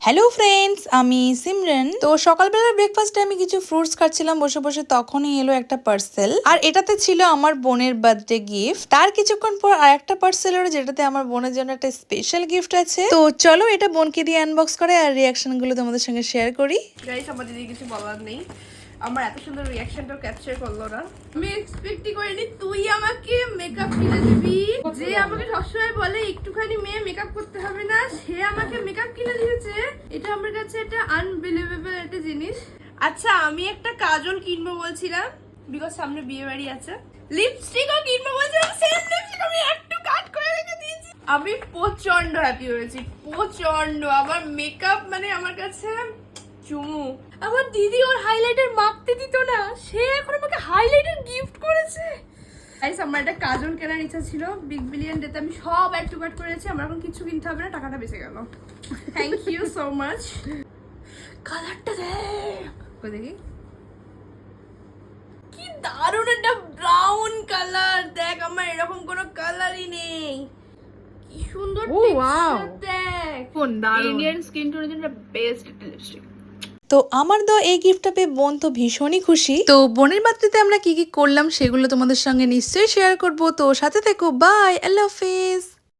Hello friends, আমি সিমরান। তো সকালবেলার ব্রেকফাস্টে আমি কিছু ফ্রুটস খাচ্ছিলাম বসে বসে, তখনই এলো একটা পার্সেল। আর এটাতে ছিল আমার বোনের বার্থডে গিফট। তার কিছুক্ষণ পর আর একটা পার্সেল এলো, যেটাতে আমার বোনের জন্য একটা স্পেশাল গিফট আছে। তো চলো এটা বোনকে দিয়ে আনবক্স করে আর রিয়াকশন গুলো তোমাদের সঙ্গে শেয়ার করি। গাইস, আমার দিদি কিছু বলার নেই। আমার এত সুন্দর রিঅ্যাকশনটা ক্যাপচার করলো না। আমি এক্সপেক্টই করিনি তুই আমাকে মেকআপ কিনে দিবি। যে আমাকে সবসময় বলে একটুখানি মেয়ে মেকআপ করতে হবে না, সে আমাকে মেকআপ কিনে দিয়েছে। এটা আমার কাছে একটা আনবিলিভেবল একটা জিনিস। আচ্ছা, আমি একটা কাজল কিনবো বলছিলাম, বিকজ সামনে বিয়ে বাড়ি আছে। লিপস্টিকও কিনবো বলছিলাম, সেম লিপস্টিক আমি একটু কাট করে রেখে দিয়েছি। আমি প্রচন্ড হ্যাপি হয়েছি, প্রচন্ড। আমার মেকআপ মানে আমার কাছে চুমু। আমার দিদি ওর হাইলাইটার মাখতে দিত না, সে এখন আমাকে হাইলাইটার গিফট করেছে। গাইস, আমার একটা কাজল কেনার ইচ্ছা ছিল, বিগ বিলিয়ন ডেতে আমি সব অ্যাড টু কাট করেছি। আমার এখন কিছু কিনতে হবে না, টাকাটা বেঁচে গেল। Thank you so much. কালারটা দেখ, দেখি কি দারুণ একটা ব্রাউন কালার। দেখ, আমার এরকম কোনো কালারই নেই। কি সুন্দর টেক্সচার দেখ। ইন্ডিয়ান স্কিন টোনের জন্য বেস্ট একটা লিপস্টিক। তো আমার দেওয়া এই গিফটটা পেয়ে বোন তো ভীষণই খুশি। তো বোনের বার্থডেতে আমরা কি কি করলাম সেগুলো তোমাদের সঙ্গে নিশ্চয়ই শেয়ার করবো। তো সাথে থেকো। বাই, আল্লাহ হাফেজ।